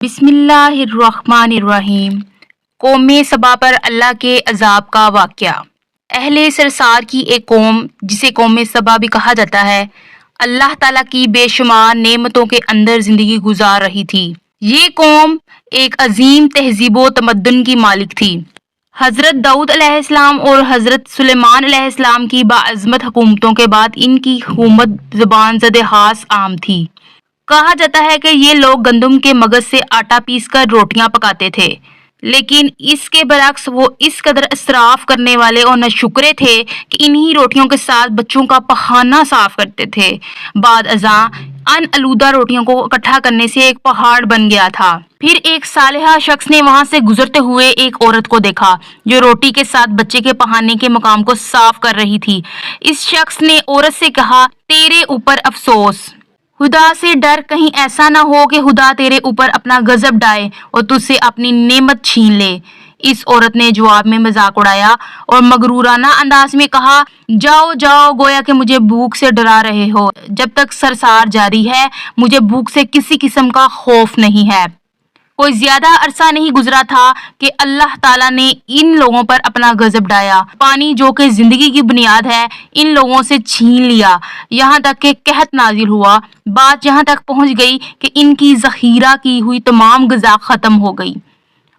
بسم اللہ الرحمن الرحیم۔ قوم سبا پر اللہ کے عذاب کا واقعہ۔ اہل سرسار کی ایک قوم جسے قوم سبا بھی کہا جاتا ہے، اللہ تعالیٰ کی بے شمار نعمتوں کے اندر زندگی گزار رہی تھی۔ یہ قوم ایک عظیم تہذیب و تمدن کی مالک تھی۔ حضرت داؤد علیہ السلام اور حضرت سلیمان علیہ السلام کی باعظمت حکومتوں کے بعد ان کی حکومت زبان زد خاص عام تھی۔ کہا جاتا ہے کہ یہ لوگ گندم کے مغز سے آٹا پیس کر روٹیاں پکاتے تھے، لیکن اس کے برعکس وہ اس قدر اسراف کرنے والے اور ناشکرے تھے کہ انہی روٹیوں کے ساتھ بچوں کا پخانہ صاف کرتے تھے۔ بعد ازاں ان آلودہ روٹیوں کو اکٹھا کرنے سے ایک پہاڑ بن گیا تھا۔ پھر ایک صالحہ شخص نے وہاں سے گزرتے ہوئے ایک عورت کو دیکھا جو روٹی کے ساتھ بچے کے پہانے کے مقام کو صاف کر رہی تھی۔ اس شخص نے عورت سے کہا، تیرے اوپر افسوس، خدا سے ڈر، کہیں ایسا نہ ہو کہ خدا تیرے اوپر اپنا غضب ڈائے اور تجھ سے اپنی نعمت چھین لے۔ اس عورت نے جواب میں مذاق اڑایا اور مغرورانہ انداز میں کہا، جاؤ جاؤ، گویا کہ مجھے بھوک سے ڈرا رہے ہو۔ جب تک سرسار جاری ہے مجھے بھوک سے کسی قسم کا خوف نہیں ہے۔ کوئی زیادہ عرصہ نہیں گزرا تھا کہ اللہ تعالیٰ نے ان لوگوں پر اپنا غضب ڈایا۔ پانی جو کہ زندگی کی بنیاد ہے ان لوگوں سے چھین لیا، یہاں تک کہ قحط نازل ہوا۔ بات یہاں تک پہنچ گئی کہ ان کی ذخیرہ کی ہوئی تمام غذا ختم ہو گئی۔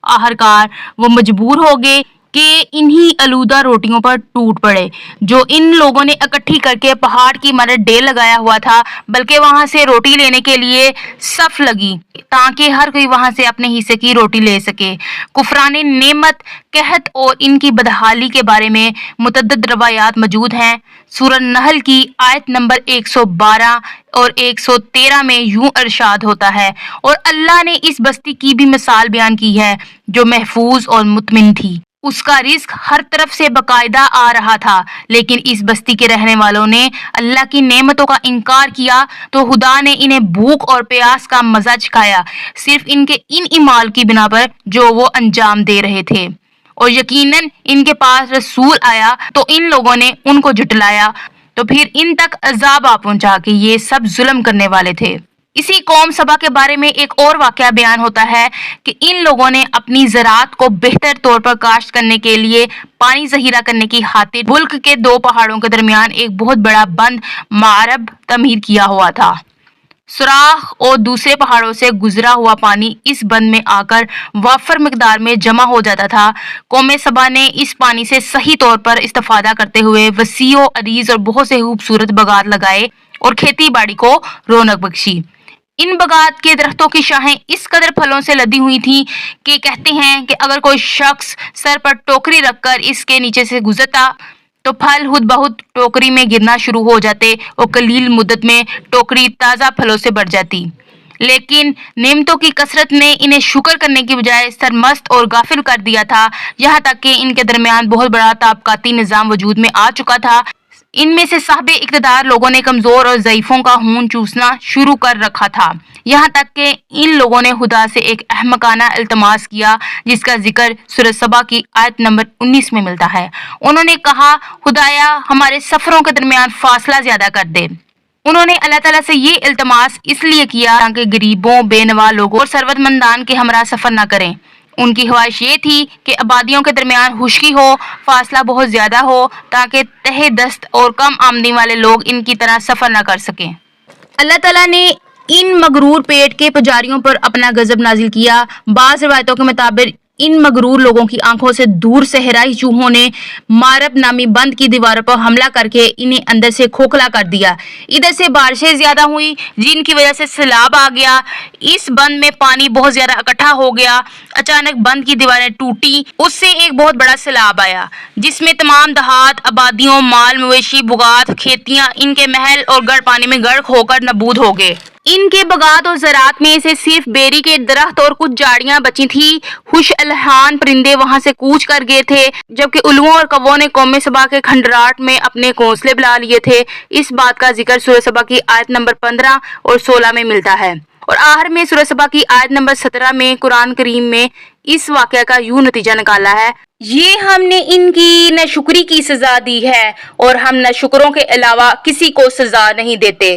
آخرکار وہ مجبور ہو گئے کہ انہی آلودہ روٹیوں پر ٹوٹ پڑے جو ان لوگوں نے اکٹھی کر کے پہاڑ کی مدد ڈیر لگایا ہوا تھا، بلکہ وہاں سے روٹی لینے کے لیے صف لگی تاکہ ہر کوئی وہاں سے اپنے حصے کی روٹی لے سکے۔ کفران نعمت، قحط اور ان کی بدحالی کے بارے میں متعدد روایات موجود ہیں۔ سورہ نحل کی آیت نمبر 112 اور 113 میں یوں ارشاد ہوتا ہے، اور اللہ نے اس بستی کی بھی مثال بیان کی ہے جو محفوظ اور مطمئن تھی۔ اس کا رزق ہر طرف سے باقاعدہ آ رہا تھا، لیکن اس بستی کے رہنے والوں نے اللہ کی نعمتوں کا انکار کیا تو خدا نے انہیں بھوک اور پیاس کا مزہ چکھایا، صرف ان کے ان اعمال کی بنا پر جو وہ انجام دے رہے تھے۔ اور یقیناً ان کے پاس رسول آیا تو ان لوگوں نے ان کو جھٹلایا، تو پھر ان تک عذاب آ پہنچا کہ یہ سب ظلم کرنے والے تھے۔ اسی قوم سبا کے بارے میں ایک اور واقعہ بیان ہوتا ہے کہ ان لوگوں نے اپنی زراعت کو بہتر طور پر کاشت کرنے کے لیے پانی ذخیرہ کرنے کی خاطر ملک کے دو پہاڑوں کے درمیان ایک بہت بڑا بند معرب تعمیر کیا ہوا تھا۔ سوراخ اور دوسرے پہاڑوں سے گزرا ہوا پانی اس بند میں آ کر وافر مقدار میں جمع ہو جاتا تھا۔ قوم سبا نے اس پانی سے صحیح طور پر استفادہ کرتے ہوئے وسیع و عریض اور بہت سے خوبصورت باغات لگائے اور کھیتی باڑی کو رونق بخشی۔ ان باغات کے درختوں کی شاخیں اس قدر پھلوں سے لدی ہوئی تھیں کہ کہتے ہیں کہ اگر کوئی شخص سر پر ٹوکری رکھ کر اس کے نیچے سے گزرتا تو پھل خود بخود ٹوکری میں گرنا شروع ہو جاتے اور قلیل مدت میں ٹوکری تازہ پھلوں سے بھر جاتی۔ لیکن نعمتوں کی کثرت نے انہیں شکر کرنے کی بجائے سرمست اور غافل کر دیا تھا، یہاں تک کہ ان کے درمیان بہت بڑا طبقاتی نظام وجود میں آ چکا تھا۔ ان میں سے صاحب اقتدار لوگوں نے کمزور اور ضعیفوں کا خون چوسنا شروع کر رکھا تھا، یہاں تک کہ ان لوگوں نے خدا سے ایک احمقانہ التماس کیا جس کا ذکر سورہ سبا کی آیت نمبر 19 میں ملتا ہے۔ انہوں نے کہا، خدایا ہمارے سفروں کے درمیان فاصلہ زیادہ کر دے۔ انہوں نے اللہ تعالیٰ سے یہ التماس اس لیے کیا تاکہ غریبوں، بے نوا لوگوں اور ثروت مندان کے ہمراہ سفر نہ کریں۔ ان کی خواہش یہ تھی کہ آبادیوں کے درمیان خشکی ہو، فاصلہ بہت زیادہ ہو تاکہ تہ دست اور کم آمدنی والے لوگ ان کی طرح سفر نہ کر سکیں۔ اللہ تعالیٰ نے ان مغرور پیٹ کے پجاریوں پر اپنا غضب نازل کیا۔ بعض روایتوں کے مطابق ان مغرور لوگوں کی آنکھوں سے دور صحرائی چوہوں نے معرب نامی بند کی دیواروں پر حملہ کر کے انہیں اندر سے کھوکھلا کر دیا۔ ادھر سے بارشیں زیادہ ہوئی جن کی وجہ سے سیلاب آ گیا، اس بند میں پانی بہت زیادہ اکٹھا ہو گیا۔ اچانک بند کی دیواریں ٹوٹی، اس سے ایک بہت بڑا سیلاب آیا جس میں تمام دیہات، آبادیوں، مال مویشی، باغات، کھیتیاں، ان کے محل اور گڑھ پانی میں غرق ہو کر نابود ہو گئے۔ ان کے باغات اور زراعت میں سے صرف بیری کے درخت اور کچھ جھاڑیاں بچی تھیں۔ خوش الحان پرندے وہاں سے کوچ کر گئے تھے، جبکہ الووں اور کووں نے قوم سبا کے کھنڈرات میں اپنے گھونسلے بنا لیے تھے۔ اس بات کا ذکر سورہ سبا کی آیت نمبر 15 اور 16 میں ملتا ہے، اور آخر میں سورہ سبا کی آیت نمبر 17 میں قرآن کریم میں اس واقعہ کا یوں نتیجہ نکالا ہے، یہ ہم نے ان کی ناشکری کی سزا دی ہے اور ہم ناشکروں کے علاوہ کسی کو سزا نہیں دیتے۔